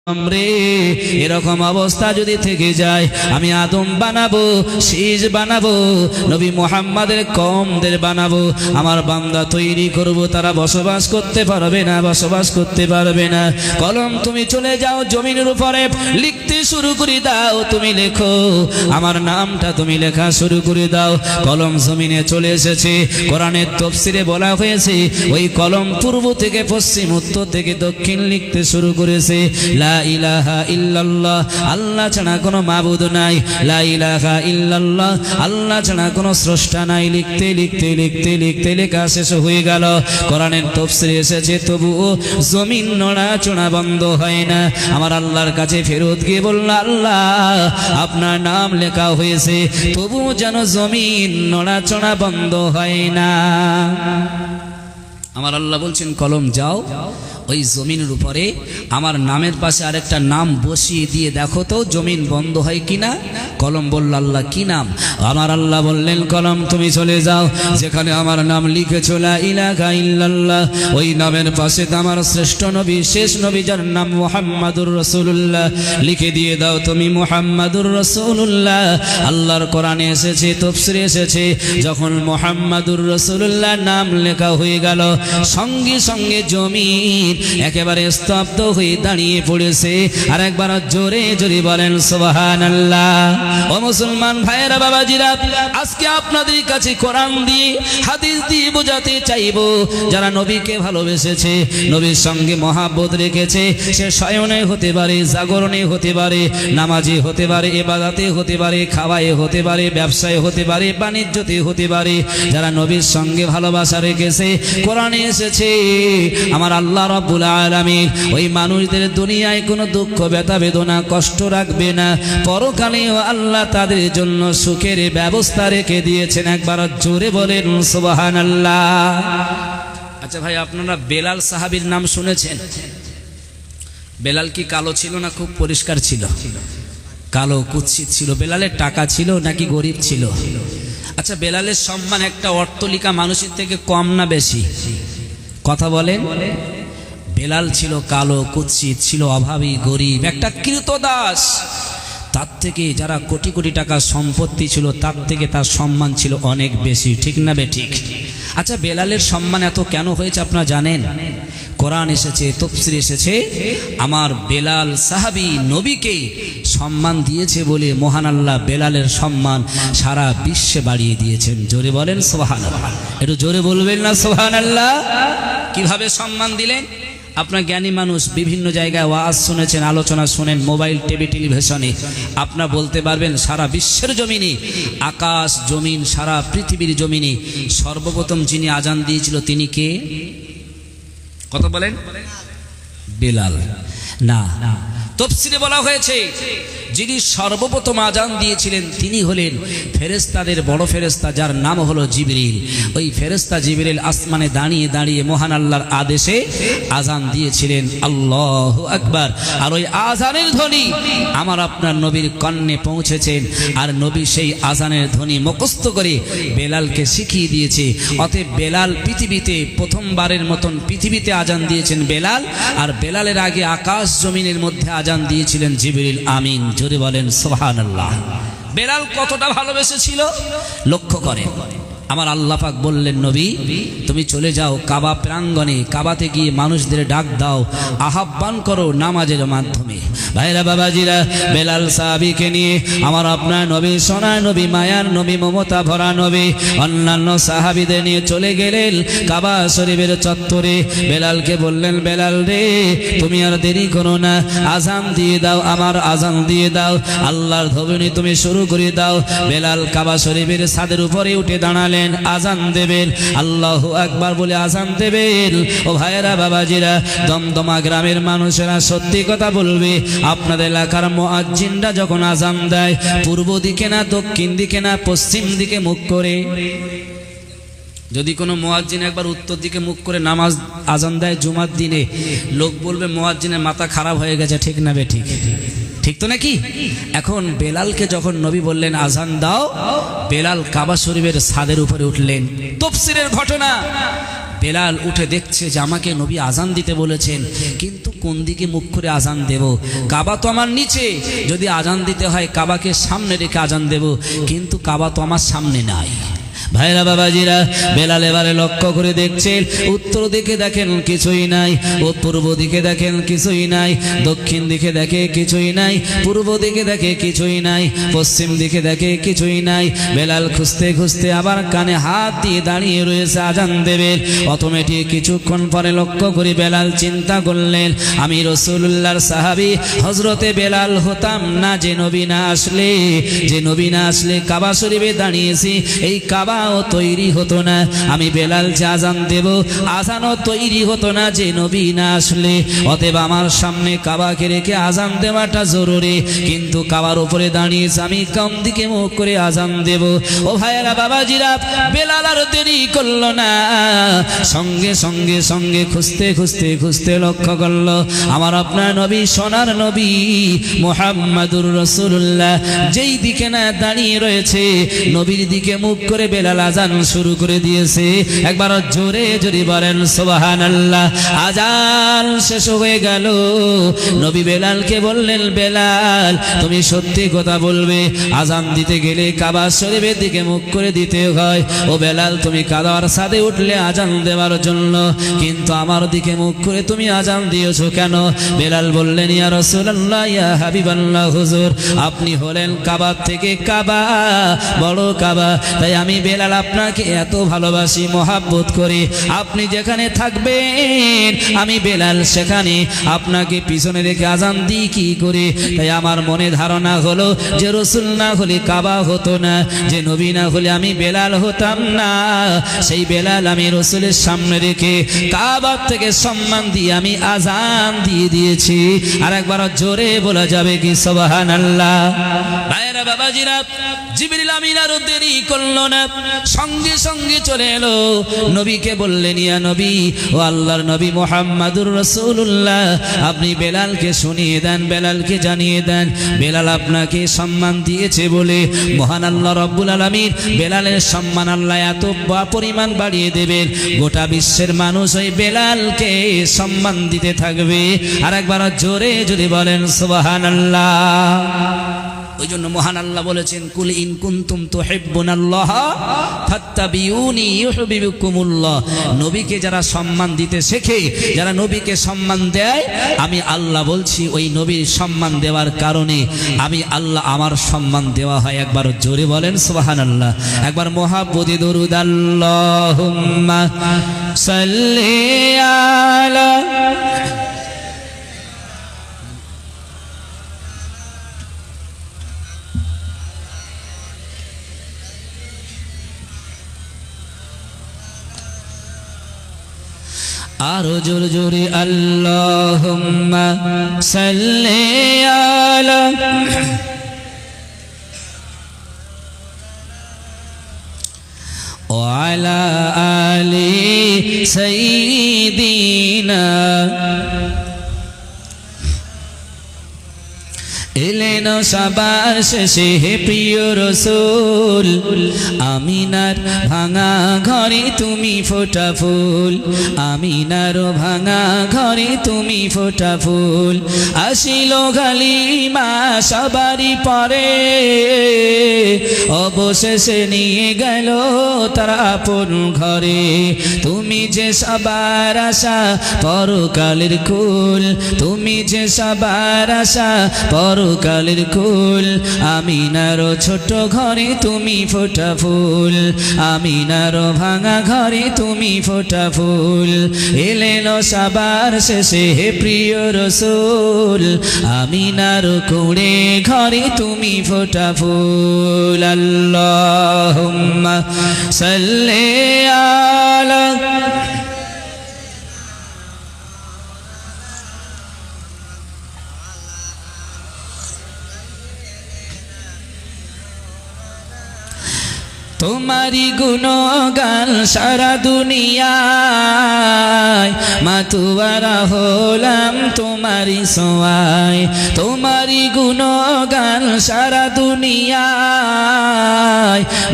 রে এরকম অবস্থা যদি থেকে যায় আমি আদম বানাবো, শীষ বানাবো, নবী মুহাম্মাদের কওমদের বানাবো, আমার বান্দা তৈরি করব, তারা বসবাস করতে পারবে না, বসবাস করতে পারবে না। কলম তুমি চলে যাও জমিনের উপরে, লিখতে শুরু করে দাও, তুমি লেখো, আমার নামটা তুমি লেখা শুরু করে দাও। কলম জমিনে চলে এসেছে। কোরআনের তাফসীরে বলা হয়েছে ওই কলম পূর্ব থেকে পশ্চিম, উত্তর থেকে দক্ষিণ লিখতে শুরু করেছে। লা ইলাহা ইল্লাল্লাহ, আল্লাহ ছাড়া কোনো মাবুদ নাই। লা ইলাহা ইল্লাল্লাহ, আল্লাহ ছাড়া কোনো স্রষ্টা নাই। লিখতে লিখতে লিখতে লিখতে লেখা শেষ হয়ে গেল। কোরআনের তাফসীরে এসেছে তবুও জমিন নড়াচড়া বন্ধ হয় না। আমার আল্লাহর কাছে ফেরত গিয়ে বলল, আল্লাহ আপনার নাম লেখা হয়েছে, তবুও যেন জমিন নড়াচড়া বন্ধ হয় না। আমার আল্লাহ বলছেন কলম যাও ওই জমিনের উপরে আমার নামের পাশে আরেকটা নাম বসিয়ে দিয়ে দেখো তো জমিন বন্ধ হয় কিনা। কলম বলল, আল্লাহ কি নাম? আমার আল্লাহ বললেন, কলম তুমি চলে যাও যেখানে আমার নাম লিখেছো লা ইলাহা ইল্লাল্লাহ, ওই নামের পাশে আমার শ্রেষ্ঠ নবী, শেষ নবী যার নাম মুহাম্মাদুর রাসূলুল্লাহ, লিখে দিয়ে দাও তুমি মুহাম্মাদুর রাসূলুল্লাহ। আল্লাহর কোরআনে এসেছে, তাফসীরে এসেছে, যখন মুহাম্মাদুর রাসূলুল্লাহ নাম লেখা হয়ে গেল, সঙ্গে সঙ্গে জমিন একেবারে স্তব্ধ হয়ে দাঁড়িয়ে পড়েছে। আর একবার জোরে জোরে বলেন সুবহানাল্লাহ। ও মুসলমান ভাইয়েরা, বাবাজিরা, আজকে আপনাদের কাছে কোরআন দিয়ে হাদিস দিয়ে বোঝাতে চাইবো, যারা নবীকে ভালোবেসেছে, নবীর সঙ্গে মহাব্বত রেখেছে, সে শয়নে হতে পারে, জাগরণে হতে পারে, নামাজে হতে পারে, ইবাদতে হতে পারে, খাওয়ায় হতে পারে, ব্যবসায় হতে পারে, বাণিজ্যতে হতে পারে, যারা নবীর সঙ্গে ভালোবাসা রেখেছে, কোরআনে এসেছে আমার আল্লাহ রাব্বুল আলামিন ওই মানুষদের দুনিয়ায় কোনো দুঃখ ব্যথা বেদনা কষ্ট রাখবে না, পরকালেও আল্লাহ তাদের জন্য সুখের ব্যবস্থা রেখে দিয়েছেন। একবার জোরে বলেন সুবহানাল্লাহ। আচ্ছা ভাই, আপনারা বেলাল সাহাবীর নাম শুনেছেন? বেলাল কি কালো ছিল না খুব পরিষ্কার ছিল? কালো কুৎসিত ছিল। বেলালের টাকা ছিল নাকি গরিব ছিল? আচ্ছা, বেলালের সম্মান একটা অট্টলিকা মানুষের থেকে কম না বেশি? কথা বলেন। বেলাল ছিল কালো কুৎসিত, ছিল অভাবী, গরিব, একটা কৃতদাস। তার থেকে যারা কোটি কোটি টাকা সম্পত্তি ছিল, তার থেকে তার সম্মান ছিল অনেক বেশি, ঠিক না বেঠিক? আচ্ছা, বেলালের সম্মান এত কেন হয়েছে আপনারা জানেন? কোরআন এসেছে, তাফসীর এসেছে, আমার বেলাল সাহাবী নবীকে সম্মান দিয়েছে বলে মহান আল্লাহ বেলালের সম্মান সারা বিশ্বে বাড়িয়ে দিয়েছেন। জোরে বলেন সুবহানাল্লাহ। একটু জোরে বলবেন না সুবহানাল্লাহ? কিভাবে সম্মান দিলেন? আপনার জ্ঞানী মানুষ, বিভিন্ন জায়গায় ওয়াজ শুনেছেন, আলোচনা শুনেন, মোবাইল টিভি টেলিভিশনে, আপনারা বলতে পারবেন সারা বিশ্বের জমিনে, আকাশ জমিন সারা পৃথিবীর জমিনে সর্বপ্রথম যিনি আজান দিয়েছিল তিনি কে? কথা বলেন। বেলাল না, তাফসীরে বলা হয়েছে যিনি সর্বপ্রথম আজান দিয়েছিলেন তিনি হলেন ফেরেশতাদের বড় ফেরেশতা, যার নাম হলো জিবরিল। ওই ফেরেশতা জিবরিল আসমানে দাঁড়িয়ে দাঁড়িয়ে মহান আল্লাহর আদেশে আজান দিয়েছিলেন, আল্লাহু আকবার। আর ওই আজানের ধ্বনি আমার আপনার নবীর কর্ণে পৌঁছেছেন, আর নবী সেই আজানের ধ্বনি মুখস্থ করে বেলালকে শিখিয়ে দিয়েছে। অতএব বেলাল পৃথিবীতে প্রথমবারের মতন পৃথিবীতে আজান দিয়েছেন বেলাল, আর বেলালের আগে আকাশ জমিনের মধ্যে আজান দিয়েছিলেন জিবরিল আমিন। জোরে বলেন সুবহানাল্লাহ। বেলাল কতটা ভালোবেসেছিল লক্ষ্য করেন। আমার আল্লাহ পাক বললেন, নবী তুমি চলে যাও কাবা প্রাঙ্গণে, কাবাতে গিয়ে মানুষদের ডাক দাও, আহ্বান করো নামাজের মাধ্যমে। ভাইরা বাবাজিরা, বেলাল সাহাবীকে নিয়ে আমার আপনার নবী, সোনার নবী, মায়ার নবী, মমতা ভরা নবী অন্যান্য সাহাবীদের নিয়ে চলে গেলেন কাবা শরীফের চত্বরে। বেলালকে বললেন, বেলাল রে তুমি আর দেরি করো না, আজান দিয়ে দাও, আমার আজান দিয়ে দাও, আল্লাহর ধ্বনি তুমি শুরু করে দাও। বেলাল কাবা শরীফের ছাদের উপরে উঠে দাঁড়ালেন, আজান দেবেন, আল্লাহু আকবার বলে আজান দেবেন। ও ভাইয়েরা বাবাজিরা, দমদমা গ্রামের মানুষেরা সত্যি কথা বলবে, আপনাদের এলাকার মুয়াজ্জিনরা যখন আজান দেয় পূর্ব দিকে না, দক্ষিণ দিকে না, পশ্চিম দিকে মুখ করে? যদি কোনো মুয়াজ্জিন একবার উত্তর দিকে মুখ করে নামাজ আজান দেয় জুমার দিনে, লোক বলবে মুয়াজ্জিনের মাথা খারাপ হয়ে গেছে, ঠিক না বেঠিক? ঠিক তো নাকি? এখন বেলালকে যখন নবী বললেন আজান দাও, বেলাল কাবা শরীফের ছাদের উপরে উঠলেন। তাফসীরের ঘটনা, বেলাল উঠে দেখছে যে আমাকে নবী আজান দিতে বলেছেন, কিন্তু কোন দিকে মুখ করে আজান দেব? কাবা তো আমার নিচে, যদি আজান দিতে হয় কাবাকে সামনে রেখে আজান দেব, কিন্তু কাবা তো আমার সামনে নাই। ভাইরা বাবাজিরা, বেলাল এবারে লক্ষ্য করে দেখছেন, উত্তর দিকে দেখেন কিছুই নাই, ও পূর্ব দিকে দেখেন কিছুই নাই, দক্ষিণ দিকে দেখে কিছুই নাই, পূর্ব দিকে দেখে কিছুই নাই, পশ্চিম দিকে দেখে কিছুই নাই। বেলাল খুঁজতে খুঁজতে আবার কানে হাত দিয়ে দাঁড়িয়ে রয়েছে আজান দেবেন। অটোমেটিক কিছুক্ষণ পরে লক্ষ্য করে বেলাল চিন্তা করলেন, আমি রাসূলুল্লাহর সাহাবী হযরতে বেলাল হতাম না যে নবী না আসলে কাবা শরীফে দাঁড়িয়েছি, এই কাবা তৈরি হতো না, আমি বেলাল যে আজান দেব আজানও তৈরি হতো না যে নবী না আসলে। অতএব আমার সামনে কাবাকে রেখে আজান দেওয়াটা জরুরি, কিন্তু কাবার উপরে দাঁড়িয়েছে, আমি কোন দিকে মুখ করে আজান দেব? ও ভাইয়েরা বাবাজিরা, বেলাল আর দেরি করলো না, সঙ্গে সঙ্গে সঙ্গে খুঁজতে লক্ষ্য করলো আমার আপনার নবী, সোনার নবী মুহাম্মাদুর রাসূলুল্লাহ যেই দিকে না দাঁড়িয়ে রয়েছে, নবীর দিকে মুখ করে বেলাল আজান শুরু করে দিয়েছে। একবার জোরে জোরে বলেন সুবহানাল্লাহ। আজান শেষ হয়ে গেল, নবী বেলালকে বললেন, বেলাল তুমি সত্যি কথা বলবে, আজান দিতে গেলে কাবা শরীফের দিকে মুখ করে দিতে হয়। ও বেলাল, তুমি কাবার ছাদে উঠলে আজান দেওয়ার জন্য, কিন্তু আমার দিকে মুখ করে তুমি আজান দিয়েছো কেন? বেলাল বললেন, ইয়া রাসূলুল্লাহ, ইয়া হাবিবাল্লাহ, হুজুর আপনি হলেন কাবার থেকে কাবা, বড় কাবা, তাই আমি বেলাল আপনাকে এত ভালোবাসি, মহাব্বত করি, আপনি যেখানে থাকবেন আমি বেলাল সেখানে আপনাকে পিছনে রেখে আজান দিই কি করে? তাই আমার মনে ধারণা হলো যে রাসূল না হলে কাবা হতো না, যে নবী না হলে আমি বেলাল হতাম না, সেই বেলাল আমি রাসূলের সামনে রেখে কাবা থেকে সম্মান দিয়ে আমি আজান দিয়ে দিয়েছি। আর একবার জোরে বলা যাবে কি সুবহানাল্লাহ? ভাইরা বাবাজিরা, জিবরিল আমিন আর দেরি করলো না, সঙ্গে সঙ্গে চলে এলো, নবীকে বললেন, ইয়া নবী, ও আল্লাহর নবী মুহাম্মাদুর রাসূলুল্লাহ, আপনি বেলালকে শুনিয়ে দেন, বেলালকে জানিয়ে দেন, বেলাল আপনাকে সম্মান দিয়েছে বলে মহান আল্লাহ রব্বুল আলামিন বেলালের সম্মান আল্লাহ এত পরিমাণ বাড়িয়ে দেবেন, গোটা বিশ্বের মানুষ ওই বেলালকে সম্মান দিতে থাকবে। আর একবার জোরে জোরে বলেন সুবহানাল্লাহ। ওই জন্য মহান আল্লাহ বলেছেন, কুল ইন কুনতুম তুহিব্বুনাল্লাহ ফাত্তাবিউনি ইউহিব্বুকুমুল্লাহ। নবীকে যারা সম্মান দিতে শেখে, যারা নবীকে সম্মান দেয়, আমি আল্লাহ বলছি ওই নবীর সম্মান দেওয়ার কারণে আমি আল্লাহ আমার সম্মান দেওয়া হয়। একবার জোরে বলেন সুবহানাল্লাহ। একবার মহাব্বতে দরুদ, আল্লাহুম্মা সাল্লি আলা আরো জোরে জোরে, আল্লাহুম্মা সাল্লি আলা ওয়া আলা আলি সাইয়্যিদিনা। এলেন সবার শেষে হে প্রিয় রাসূল, আমিনার ভাঙা ঘরে তুমি ফোটা ফুল, আমিনার ভাঙা ঘরে তুমি ফোটা ফুল। আসিল গালিমা সবারই পরে, অবশেষে নিয়ে গেল তার আপন ঘরে। তুমি যে সবার আশা পরকালের কুল, তুমি যে সবার আশা পরকালের কুল। আমিনার ছোট ঘরে তুমি ফোটা ফুল, আমিনার ভাঙা ঘরে তুমি ফোটা ফুল। এলেন সবার শেষে হে প্রিয় রাসূল, আমিনার কোণে ঘরে তুমি ফোটা ফুল। আল্লাহুম্মা সাল্লি আলা তোমারি গুণগান সারা দুনিয়ায়, মাতুয়ারা হলাম তোমারি সোয়ায়। তোমারি গুণগান সারা দুনিয়ায়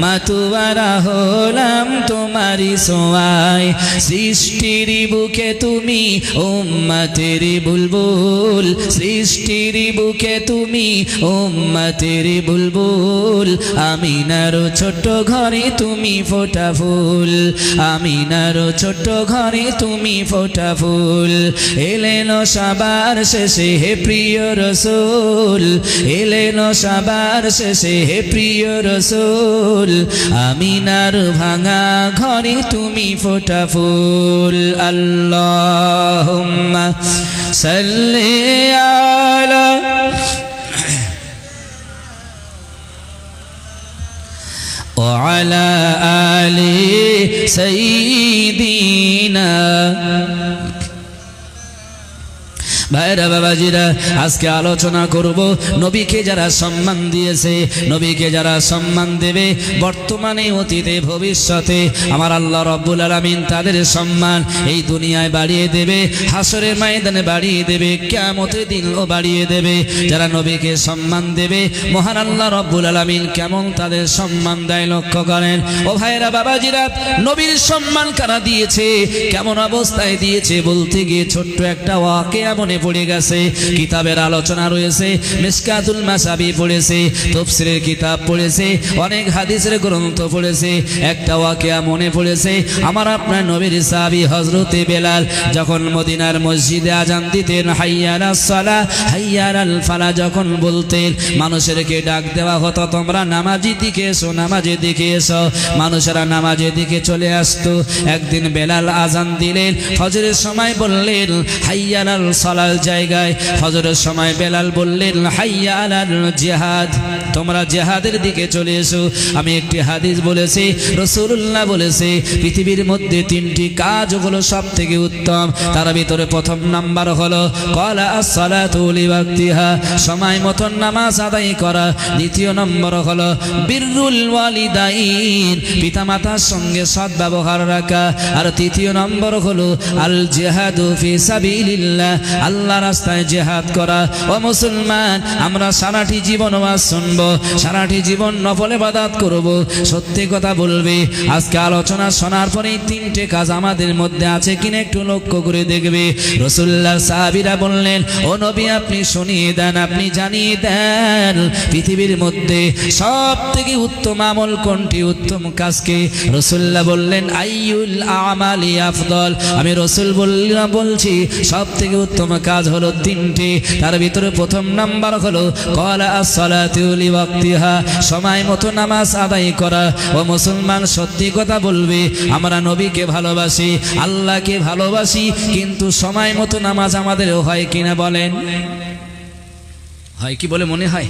মাতুয়ারা হলাম তোমারই ছোঁয়ায় সৃষ্টির বুকে তুমি উম্মতের বুলবুল সৃষ্টির বুকে তুমি উম্মতের বুলবুল আমিনার ছোট্ট ঘরে তুমি ফোটা ফুল আমিনার ছোট্ট ঘরে তুমি ফোটা ফুল এলেন সবার শেষে হে প্রিয় রসূল এলেন সবার শেষে হে প্রিয় রসূল আমিনার ভাঙা ঘরে তুমি ফোটা ফুল আল্লাহুম্মা সাল্লি আলা وعلى آل سيدنا ভাইরা বাবাজিরা আজকে আলোচনা করব নবীকে যারা সম্মান দিয়েছে নবীকে যারা সম্মান দেবে বর্তমানে অতীতে ভবিষ্যতে আমার আল্লাহ রাব্বুল আলামিন তাদের সম্মান এই দুনিয়ায় বাড়িয়ে দেবে হাসরের ময়দানে বাড়িয়ে দেবে কিয়ামতের দিনও বাড়িয়ে দেবে যারা নবীকে সম্মান দেবে মহান আল্লাহ রাব্বুল আলামিন কেমন তাদের সম্মান দেয় লক্ষ্য করেন ও ভাইরা বাবাজিরা নবীর সম্মান কারা দিয়েছে কেমন অবস্থায় দিয়েছে বলতে গিয়ে ছোট্ট একটা ওয়াকিয়া মনে পড়ে গেছে কিতাবের আলোচনা রয়েছে মিশকাতুল মাসাবি পড়েছে তাফসীরের কিতাব পড়েছে অনেক হাদিসের গ্রন্থ পড়েছে একটা ওয়াকিয়া মনে পড়েছে আমার আপনার নবীর সাহাবী হযরতে বেলাল যখন মদিনার মসজিদে আযান দিতেন হাইয়া আলাস সালাহ হাইয়া আলাল ফালাহ যখন বলতেন মানুষেরকে ডাক দেওয়া হতো তোমরা নামাজের দিকে এসো নামাজের দিকে এসো মানুষেরা নামাজের দিকে চলে আসতো একদিন বেলাল আযান দিলেন ফজরের সময় বললেন হাইয়া আলাল সালাহ জায়গায় ফজরের সময় বেলাল বললেন হাইয়া আলাল জিহাদ তোমরা জিহাদের দিকে চলে এসো আমি একটি হাদিস বলেছি রাসূলুল্লাহ বলেছে পৃথিবীর মধ্যে তিনটি কাজ হলো সবথেকে উত্তম তার ভিতরে প্রথম নাম্বার হলো ক্বালা আস-সালাতু লিওয়াক্তিহা সময় মতো নামাজ আদায় করা দ্বিতীয় নম্বর হলো বিররুল ওয়ালিদাইন পিতামাতার সঙ্গে সদ্ব্যবহার রাখা আর তৃতীয় নম্বর হলো আল জিহাদু ফি সাবিলিল্লাহ আল্লাহ রাস্তায় জিহাদ করা ও মুসলমান আমরা সারাটি জীবন ওয়াজ শুনবো সারাটি জীবন নফল ইবাদত করব সত্যি কথা বলবে আজকে আলোচনা শোনার পরে তিনটে কাজ আমাদের মধ্যে আছে কিনা একটু লক্ষ্য করে দেখবে রাসূলুল্লাহর সাহাবীরা বললেন ও নবী আপনি শুনিয়ে দেন আপনি জানিয়ে দেন পৃথিবীর মধ্যে সবথেকে উত্তম আমল কোনটি উত্তম কাজকে রাসূলুল্লাহ বললেন আইয়ুল আমালি আফদল আমি রাসূল বলছি সবথেকে উত্তম কাজ হলো তিনটি তার ভিতরে প্রথম নাম্বার হলো ক্বালা আস-সালাতু লিওয়াক্তিহা সময় মতো নামাজ আদায় করা ও মুসলমান সত্যি কথা বলবে আমরা নবীকে ভালোবাসি আল্লাহকে ভালোবাসি কিন্তু সময় মতো নামাজ আমাদের হয় কিনা বলেন হয় কি বলে মনে হয়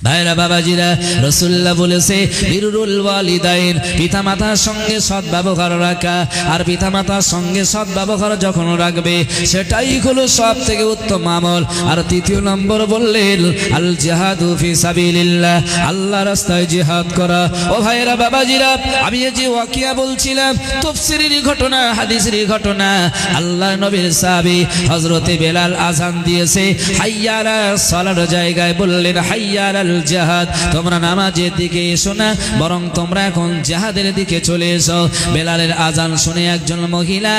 ভাইরা বাবাজিরা রাসূলুল্লাহ বলেছে বিররুল ওয়ালিদাইন পিতামাতার সঙ্গে সদ্ব্যবহার রাখা আর পিতামাতার সঙ্গে সদ্ব্যবহার যখন রাখবে সেটাই হলো সবথেকে উত্তম আমল আর তৃতীয় নম্বর বললেন আল জিহাদু ফি সাবিলিল্লাহ আল্লাহর রাস্তায় জিহাদ করা ও ভাইরা বাবাজিরা আমি যে ওয়াকিয়া বলছিলাম তাফসীরের ঘটনা হাদিসের ঘটনা আল্লাহর নবীর সাহাবী হযরতে বেলাল আযান দিয়েছে হাইয়া আলাস সালার জায়গায় বললেন হাইয়া আলাল জিহাদ তোমরা নামাজের দিকে এসো না বরং তোমরা এখন জিহাদের দিকে চলে এসো বেলালের আযান শুনে একজন মহিলা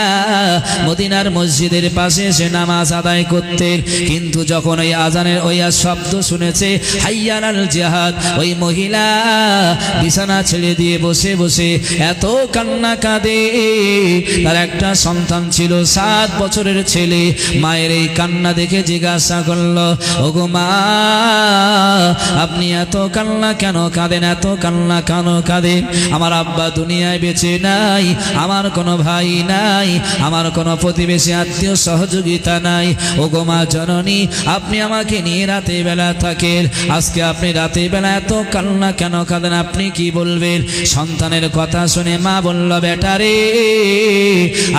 মদিনার মসজিদের পাশে এসে নামাজ আদায় করতেন কিন্তু যখন ওই আযানের ওই শব্দ শুনেছে হাইয়া আলাল জিহাদ ওই মহিলা বিছানা ছেড়ে দিয়ে বসে বসে এত কান্না কাঁদে তার একটা সন্তান ছিল 7 বছরের ছেলে মায়ের এই কান্না দেখে জিজ্ঞাসা করলো ওগো মা আপনি এত কান্না কেন কাঁদেন এত কান্না কেন কাঁদেন আমার আব্বা দুনিয়ায় বেঁচে নাই আমার কোনো ভাই নাই আমার কোনো প্রতিবেশী আত্মীয় সহযোগিতা নাই ওগো মা জননী আপনি আমাকে নিয়ে রাতে বেলা থাকেন আজকে আপনি রাতে বেলা এত কান্না কেন কাঁদেন আপনি কি বলবেন সন্তানের কথা শুনে মা বলল বেটা রে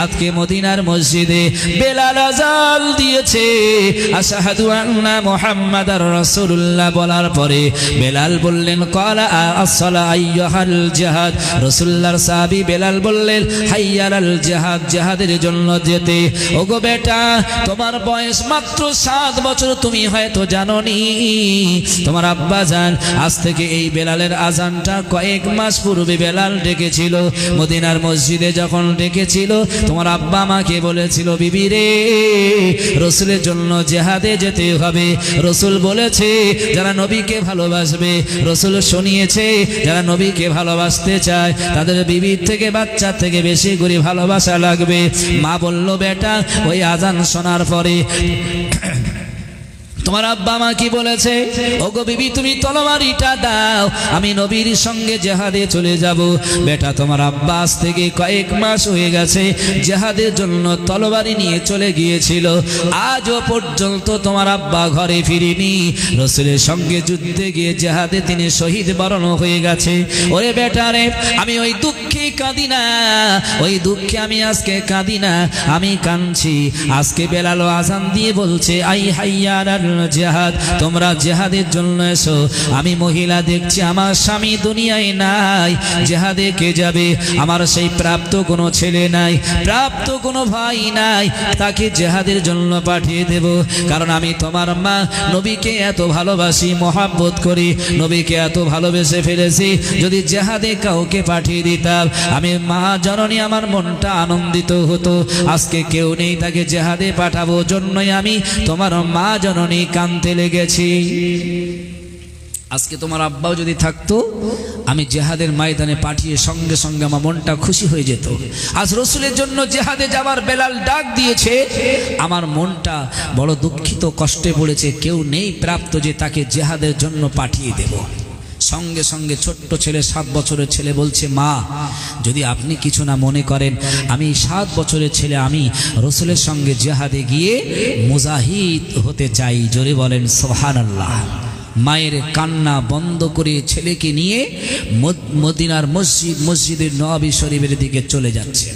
আজকে মদিনার মসজিদে বেলাল আযান দিয়েছে আশহাদু আন্না মুহাম্মাদার রাসূলুল্লাহ বলার পরে পরে বেলাল বললেন ক্বালা আসসালা আইয়ুহাল জিহাদ, রাসূলুল্লাহর সাহাবী বেলাল বললেন হাইয়া আলাল জিহাদ, জিহাদের জন্য যেতে। ওগো বেটা, তোমার বয়স মাত্র 7 বছর, তুমি হয়তো জানোনি তোমার আব্বা জান আজ থেকে এই বেলালের আজানটা কয়েক মাস পূর্বে বেলাল ডেকেছিল। মদিনার মসজিদে যখন ডেকেছিল তোমার আব্বা আমাকে বলেছিল, বিবি রে, রাসূলের জন্য জিহাদে যেতে হবে। রাসূল বলেছে যারা নবীকে ভালোবাসবে, রাসূল শুনিয়েছে যারা নবীকে ভালোবাসতে চায় তাদের বিবির থেকে বাচ্চা থেকে বেশি করে ভালোবাসা লাগবে। মা বলল, বেটা, ওই আজান শোনার পরে তোমার আব্বা মা কি বলেছে, ওগো বিবি তুমি তলোয়ারিটা দাও, আমি নবীর সঙ্গে জিহাদে চলে যাব। বেটা, তোমার আব্বা আজ থেকে কয়েক মাস হয়ে গেছে জিহাদের জন্য তলোয়ারি নিয়ে চলে গিয়েছিল, আজও পর্যন্ত তোমার আব্বা ঘরে ফিরেনি। রাসূলের সঙ্গে যুদ্ধে গিয়ে জিহাদে তিনি শহীদ বরণ হয়ে গেছে। ওরে বেটা রে, আমি ওই দুঃখে কাঁদি না, ওই দুঃখে আমি আজকে কাঁদি না, আমি কাঁদছি আজকে বেলাল আজান দিয়ে বলছে আই হাইয়া আলাল জিহাদ, তোমরা জিহাদের জন্য এসো। আমি মহিলা দেখছি আমার স্বামী দুনিয়ায় নাই, জিহাদে কে যাবে? আমার সেই প্রাপ্ত কোনো ছেলে নাই, প্রাপ্ত কোনো ভাই নাই, তাকে জিহাদের জন্য পাঠিয়ে দেব। কারণ আমি তোমার মা নবীকে এত ভালোবাসি, মহব্বত করি, নবীকে এত ভালোবেসে ফেলেছি। যদি জিহাদে কাউকে পাঠিয়ে দিতাম আমি মা জননী আমার মনটা আনন্দিত হতো। আজকে কেউ নেই, তাকে জিহাদে পাঠাবো জন্যই আমি তোমার মা জননী কানতে লেগেছি। আজকে তোমার আব্বাও যদি থাকতো আমি জিহাদের ময়দানে পাঠিয়ে সঙ্গে সঙ্গে আমার মনটা খুশি হয়ে যেত। আজ রাসূলের জন্য জিহাদে যাবার বেলাল ডাক দিয়েছে, আমার মনটা বড় দুঃখিত, কষ্টে পড়েছে, কেউ নেই প্রাপ্ত যে তাকে জিহাদের জন্য পাঠিয়ে দেব। সঙ্গে সঙ্গে ছোট্ট ছেলে, 7 বছরের ছেলে বলছে, মা যদি আপনি কিছু না মনে করেন, আমি 7 বছরের ছেলে, আমি রাসূলের সঙ্গে জিহাদে গিয়ে মুজাহিদ হতে চাই। জোরে বলেন সুবহানাল্লাহ। মায়ের কান্না বন্ধ করে ছেলেকে নিয়ে মদিনার মসজিদে নববী শরীফের দিকে চলে যাচ্ছে।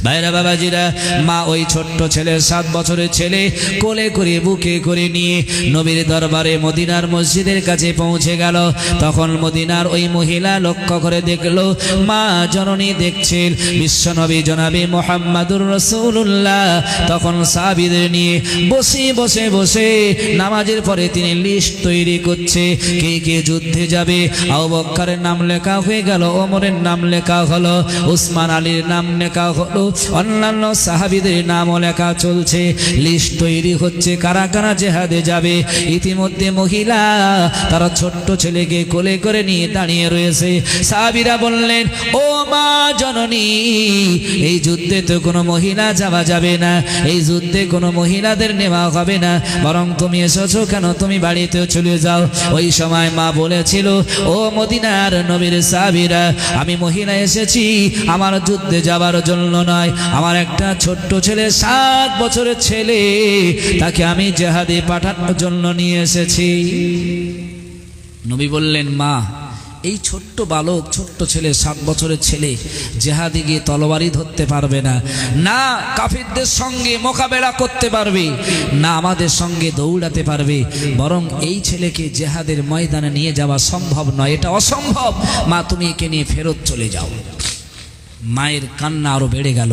ভাইরা বাবাজিরা, মা ওই ছোট্ট ছেলে, 7 বছরের ছেলে কোলে করে বুকে করে নিয়ে নবীর দরবারে মদিনার মসজিদের কাছে পৌঁছে গেল। তখন মদিনার ওই মহিলা লক্ষ্য করে দেখলো মা জননী দেখছেন বিশ্বনবী জনাবে মুহাম্মাদুর রাসূলুল্লাহ। তখন সাহাবীদের নিয়ে বসে বসে বসে নামাজের পরে তিনি লিস্ট তৈরি করছে, কে কে যুদ্ধে যাবে। আবু বকরের নাম লেখা হয়ে গেল, ওমরের নাম লেখা হলো, উসমান আলীর নাম লেখা হলো, অন্যান্য সাহাবীদের নামও লেখা চলছে, লিস্ট তৈরি হচ্ছে কারা কারা জিহাদে যাবে। ইতিমধ্যে মহিলা তারা ছোট্ট ছেলেকে কোলে করে নিয়ে দাঁড়িয়ে রয়েছে। সাহাবীরা বললেন, ও মা জননী, এই যুদ্ধে তো কোনো মহিলা যাওয়া যাবে না, এই যুদ্ধে কোনো মহিলাদের নেওয়া হবে না, বরং তুমি এসেছো কেন, তুমি বাড়িতে চলে যাও। ওই সময় মা বলেছিল, ও মদিনার নবীর সাহাবীরা, আমি মহিলা এসেছি আমার যুদ্ধে যাবার জন্য নয়, আমার একটা ছোট্ট ছেলে, 7 বছরের ছেলে, তাকে আমি জিহাদে পাঠানোর জন্য নিয়ে এসেছি। নবী বললেন, মা এই ছোট্ট বালক, ছোট্ট ছেলে, 7 বছরের ছেলে জিহাদে গিয়ে তলোয়ারি ধরতে পারবে না, না কাফিরদের সঙ্গে মোকাবেলা করতে পারবে, না আমাদের সঙ্গে দৌড়াতে পারবে, বরং এই ছেলেকে জিহাদের ময়দানে নিয়ে যাওয়া সম্ভব নয়, এটা অসম্ভব। মা তুমি একে নিয়ে ফেরত চলে যাও। মায়ের কান্না আরো বেড়ে গেল।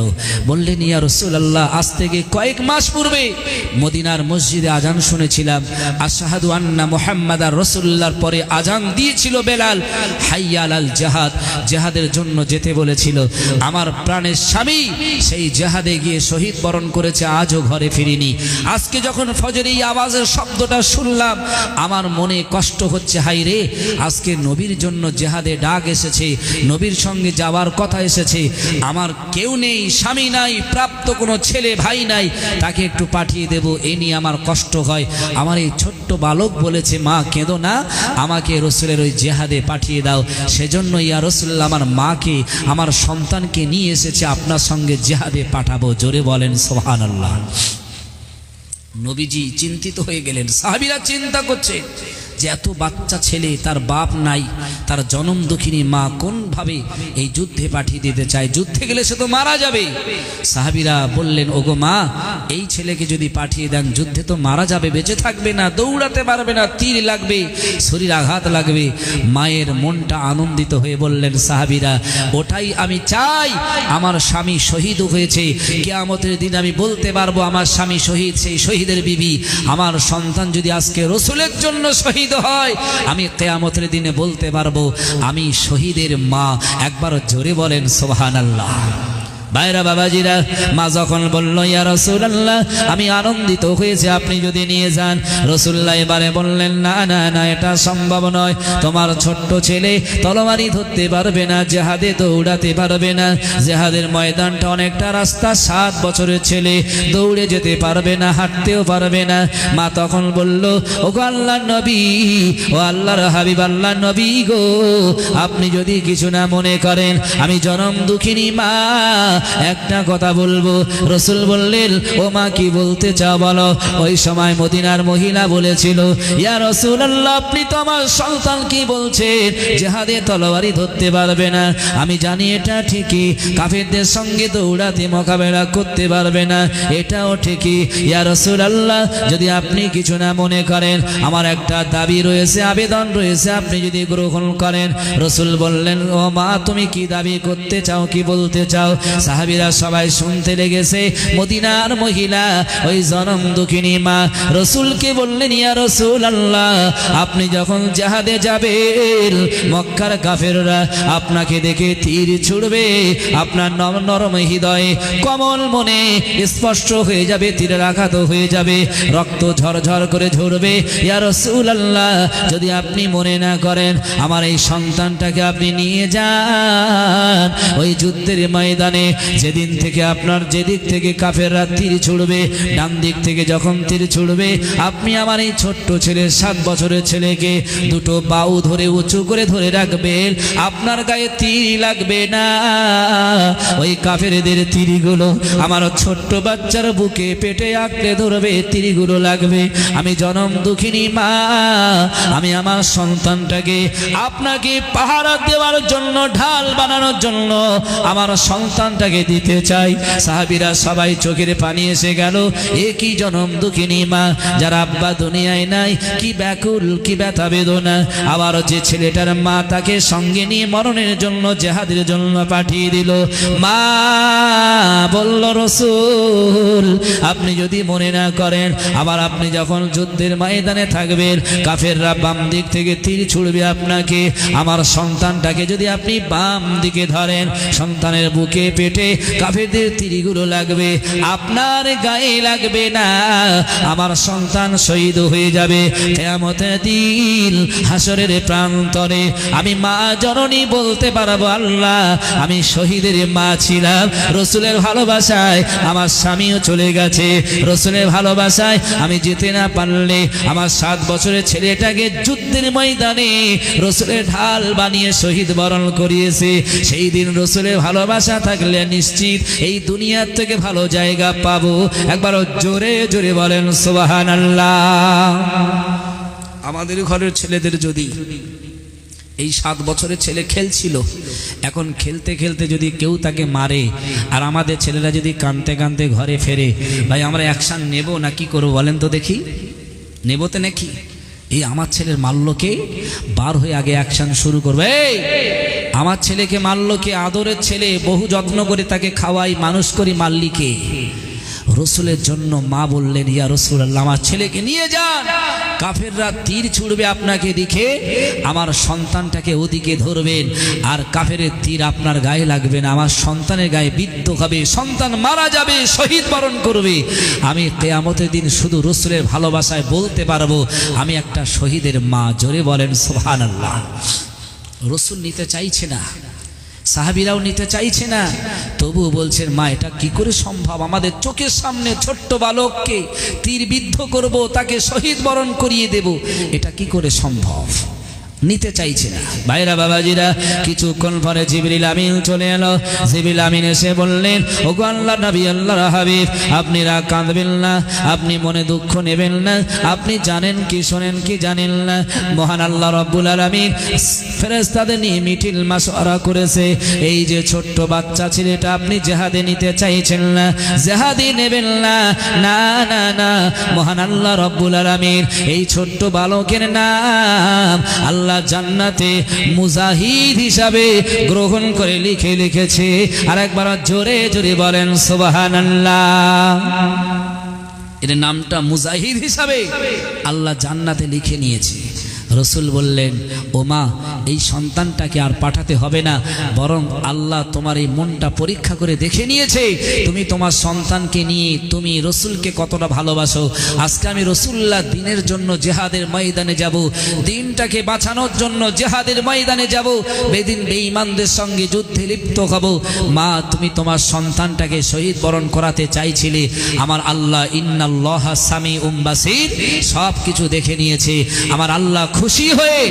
বললেন, ইয়া রাসূলুল্লাহ, আজ থেকে কয়েক মাস পূর্বে মদিনার মসজিদে আজান শুনেছিলাম, আশহাদু আন্না মুহাম্মাদার রাসূলুল্লাহর পরে আজান দিয়েছিল বেলাল, হাইয়া আলাল জিহাদ, জিহাদের জন্য যেতে বলেছিল। আমার প্রাণের স্বামী সেই জিহাদে গিয়ে শহীদ বরণ করেছে, আজও ঘরে ফিরিনি। আজকে যখন ফজরের আওয়াজের শব্দটা শুনলাম আমার মনে কষ্ট হচ্ছে, হাই রে, আজকে নবীর জন্য জিহাদে ডাক এসেছে, নবীর সঙ্গে যাওয়ার কথা এসেছে, আমার কেউ নেই, স্বামী নাই, প্রাপ্ত কোনো ছেলে ভাই নাই, তাকে একটু পাঠিয়ে দেব, এই নিয়ে আমার কষ্ট হয়। আমার এই ছোট্ট বালক বলেছে, মা কেঁদো না, আমাকে রাসূলের ওই জিহাদে পাঠিয়ে দাও। সেজন্য ইয়া রাসূলুল্লাহ, আমার মাকে, আমার সন্তানকে নিয়ে এসেছে, আপনার সঙ্গে জিহাদে পাঠাবো। জোরে বলেন সুবহানাল্লাহ। নবীজি চিন্তিত হয়ে গেলেন, সাহাবীরা চিন্তা করছে যে এত বাচ্চা ছেলে, তার বাপ নাই, তার জনম দুঃখিনী মা কোনভাবে এই যুদ্ধে পাঠিয়ে দিতে চায়? যুদ্ধে গেলে সে তো মারা যাবে। সাহাবীরা বললেন, ওগো মা, এই ছেলেকে যদি পাঠিয়ে দেন যুদ্ধে তো মারা যাবে, বেঁচে থাকবে না, দৌড়াতে পারবে না, তীর লাগবে, শরীর আঘাত লাগবে। মায়ের মনটা আনন্দিত হয়ে বললেন সাহাবীরা, ওটাই আমি চাই। আমার স্বামী শহীদ হয়েছে, কিয়ামতের দিন আমি বলতে পারবো আমার স্বামী শহীদ, সেই শহীদের বিবি। আমার সন্তান যদি আজকে রসুলের জন্য শহীদ হয়, আমি কিয়ামতের দিনে বলতে পারবো আমি শহীদের মা। একবার জোরে বলেন সুবহানাল্লাহ। ভাইরা বাবাজিরা, মা যখন বলল, ইয়া রাসূলুল্লাহ, আমি আনন্দিত হয়েছে, আপনি যদি নিয়ে যান। রাসূলুল্লাহ এবারে বললেন, না না না, এটা সম্ভব নয়। তোমার ছোট্ট ছেলে তলোয়ারি ধরতে পারবে না, জিহাদে দৌড়াতে পারবে না, জিহাদের ময়দানটা অনেকটা রাস্তা, 7 বছরের ছেলে দৌড়ে যেতে পারবে না, হাঁটতেও পারবে না। মা তখন বলল, ওগো আল্লাহর নবী, ও আল্লাহর হাবিব, আল্লাহর নবী গো, আপনি যদি কিছু না মনে করেন, আমি জনম দুঃখিনী মা একটা কথা বলবো। রসুল বললেন, ও মা, কি বলতে চাও বলো। ওই সময় মদিনার মহিলা বলেছিল, ইয়া রাসূলুল্লাহ, আপনি তো আমার সন্তান কি বলছেন জিহাদে তলোয়ারি ধরতে পারবে না। আমি জানি এটা ঠিকই, কাফেরদের সঙ্গে দৌড়াতে মোকাবেলা করতে পারবে না, এটাও ঠিকই। ইয়া রাসূলুল্লাহ, যদি আপনি কিছু না মনে করেন, আমার একটা দাবি রয়েছে, আবেদন রয়েছে, আপনি যদি গ্রহণ করেন। রসুল বললেন, ও মা, তুমি কি দাবি করতে চাও, কি বলতে চাও? সাহাবীরা সবাই শুনতে লেগেছে। মদিনার মহিলা, ওই জনম দুঃখিনী মা রসুলকে বললেন, ইয়া রাসূলুল্লাহ, আপনি যখন জিহাদে যাবেন, মক্কার কাফেররা আপনাকে দেখে তীর ছুড়বে, আপনার নরম হৃদয়ে, কোমল মনে স্পষ্ট হয়ে যাবে, তীরের আঘাত হয়ে যাবে, রক্ত ঝরঝর করে ঝরবে। ইয়া রাসূলুল্লাহ, যদি আপনি মনে না করেন, আমার এই সন্তানটাকে আপনি নিয়ে যান ওই যুদ্ধের ময়দানে। যেদিন থেকে আপনার যেদিক থেকে কাফেররা তীর ছুড়বে, ডান দিক থেকে যখন তীর ছুড়বে, আপনি আমার এই ছোট্ট ছেলে, 7 বছরের ছেলেকে দুটো বাহু ধরে উঁচু করে ধরে রাখবেন, আপনার গায়ে তীর লাগবে না। ওই কাফেরদের তীরগুলো আমার ছোট্ট বাচ্চার বুকে, পেটে আঁকড়ে ধরবে, তীরগুলো লাগবে। আমি জনম দুঃখিনী মা, আমি আমার সন্তানটাকে আপনাকে পাহারা দেওয়ার জন্য, ঢাল বানানোর জন্য আমার সন্তানটাকে দিতে চাই। সাহাবীরা সবাই চোখের পানি এসে গেল। একই জনম দুঃখিনী মা, যার আব্বা দুনিয়ায় নাই, কি ব্যাকুল, কি ব্যথা বেদনা। আবার যে ছেলেটার মা তাকে সঙ্গে নিয়ে মরণের জন্য, জিহাদের জন্য পাঠিয়ে দিল। মা বলল, রসুল, আপনি যদি মনে না করেন, আবার আপনি যখন যুদ্ধের ময়দানে থাকবেন, কাফেররা বাম দিক থেকে তীর ছুড়বে আপনাকে, আমার সন্তানটাকে যদি আপনি বাম দিকে ধরেন, সন্তানের বুকে, পেটে কাফেরদের তীরগুলো লাগবে, আপনার গায়ে লাগবে না। আমার সন্তান শহীদ হয়ে যাবে। কিয়ামতের দিন হাসরের প্রান্তরে আমি মা জননী বলতে পারবো, আল্লাহ, আমি শহীদের মা ছিলাম। রসুলের ভালোবাসায় আমার স্বামীও চলে গেছে, রসুলের ভালোবাসায় আমি যেতে না পারলে আমার 7 বছরের ছেলেটাকে যুদ্ধের ময়দানে রসুলের ঢাল বানিয়ে শহীদ বরণ করিয়েছে। সেই দিন রসুলের ভালোবাসা থাকলে নিশ্চিত এই দুনিয়ার থেকে ভালো জায়গা পাবো। একবার জোরে জোরে বলেন সুবহানাল্লাহ। আমাদের ঘরের ছেলেদের যদি এই 7 বছরের ছেলে খেলছিল, এখন খেলতে খেলতে যদি কেউ তাকে মারে, আর আমাদের ছেলেরা যদি কাঁদতে কাঁদতে ঘরে ফেরে, ভাই আমরা অ্যাকশন নেব না কি করবো বলেন তো দেখি? নেব তো নাকি? এই আমার ছেলের মাল্যকে বার হয়ে আগে অ্যাকশন শুরু করবে। এই আমার ছেলেকে মারলো কে? আদরের ছেলে, বহু যত্ন করে তাকে খাওয়াই, মানুষ করি, মারলি কে? রসুলের জন্য মা বললেন, ইয়া রাসূলুল্লাহ, আমার ছেলেকে নিয়ে যান, কাফেররা তীর ছুড়বে আপনাকে দেখে, আমার সন্তানটাকে ওদিকে ধরবেন, আর কাফেরের তীর আপনার গায়ে লাগবে না, আমার সন্তানের গায়ে বিদ্ধ হবে, সন্তান মারা যাবে, শহীদ বরণ করবে। আমি কিয়ামতের দিন শুধু রসুলের ভালোবাসায় বলতে পারবো, আমি একটা শহীদের মা। জোরে বলেন সুবহানাল্লাহ। রসুল নিতে চাইছে না, সাহাবীরাও নিতে চাইছে না, তবুও বলছেন, মা এটা কি করে সম্ভব? আমাদের চোখের সামনে ছোট্ট বালককে তীর বিদ্ধ করব, তাকে শহীদ বরণ করিয়ে দেব, এটা কি করে সম্ভব? নিতে চাইছে না। ভাইরা বাবাজিরা, কিছুক্ষণ পরে জিবরিল আমিন চলে এলো। জিবরিল আমিন এসে বললেন, ওগো আল্লাহ নবী, আল্লাহর হাবিব, আপনি রাগ কাঁদবেন না, আপনি মনে দুঃখ নেবেন না, আপনি জানেন কি শোনেন কি জানেন না, মহান আল্লাহ রব্বুল আলামিন ফেরেশতাদের নিয়ে মিটিল মাশওয়ারা করেছে। এই যে ছোট্ট বাচ্চা ছেলেটা আপনি জিহাদে নিতে চাইছেন না, জিহাদে নেবেন না, না না না, মহান আল্লাহ রব্বুল আলামিন এই ছোট্ট বালকের নাম আল্লাহ জান্নাতে মুজাহিদ হিসাবে গ্রহণ করে লিখে লিখেছে। আর একবার জোরে জোরে বলেন সুবহানাল্লাহ। এর নামটা মুজাহিদ হিসাবে আল্লাহ জান্নাতে লিখে নিয়েছে। রসুল বললেন, ও মা, এই সন্তানটাকে আর পাঠাতে হবে না, বরং আল্লাহ তোমার এই মনটা পরীক্ষা করে দেখে নিয়েছে তুমি তোমার সন্তানকে নিয়ে তুমি রসুলকে কতটা ভালোবাসো। আজকে আমি রসুল্লাহ দিনের জন্য জেহাদের ময়দানে যাব, দিনটাকে বাঁচানোর জন্য জেহাদের ময়দানে যাব, বেদিন বেঈমানদের সঙ্গে যুদ্ধে লিপ্ত হব। মা, তুমি তোমার সন্তানটাকে শহীদ বরণ করাতে চাইছিলে, আমার আল্লাহ ইন্নাল্লাহা সামিউম বাসীর সব কিছু দেখে নিয়েছে। আমার আল্লাহ খুশি হয়ে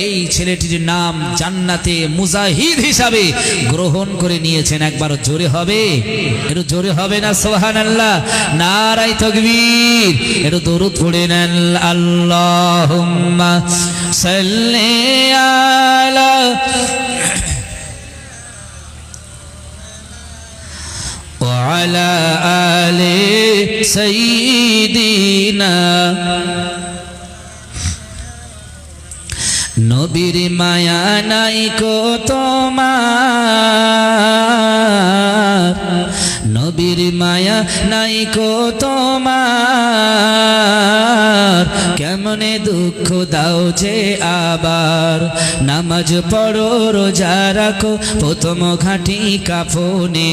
এই ছেলেটির নাম জান্নাতে মুজাহিদ হিসাবে গ্রহণ করে নিয়েছেন। একবার জোরে হবে, একটু জোরে হবে না সুবহানাল্লাহ, নারায়ে তাকবীর, একটু দরুদ পড়ে নেন। আল্লাহুম্মা সাল্লি আলা ওয়া আলা আলি সাইয়্যিদিনা। নবীর মায়া নাই কো তোমার, নবীর মায়া নাই কো তোমার, কেমনে দুঃখ দাও যে আবার। নামাজ পড়ো রোজা রাখো প্রথম ঘাঁটি কাফনে,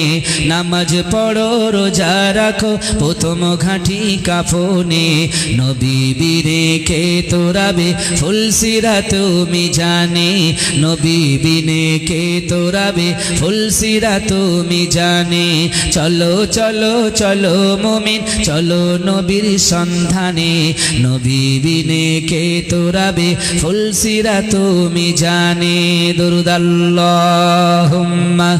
নামাজ পড়ো রোজা রাখো প্রথম ঘাঁটি কাফনে। নবী বীরে কে তোরাবে ফুলসিরা তুমি জানে, নবী বিনে কে তোরাবে ফুলসিরা তুমি জানে। চলো চলো চলো মুমিন চলো নবীর সন্ধানে, নবী বিনে কে তোরাবে ফুলসিরা তুমি জানে। দুরূদ আল্লাহুম্মা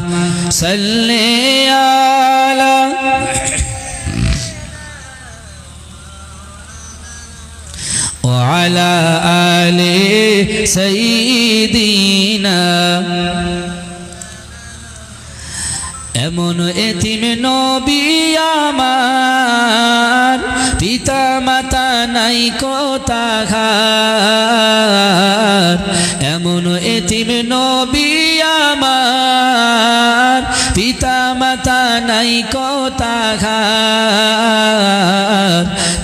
সাল্লি আলা ওয়া আলা আলি সাইয়্যিদিনা। এমন এতিম নবী আমার, পিতা মাতা নাই কো তাহার। এমন এতিম নবী আমার, পিতা মাতা নাই কো তাহার।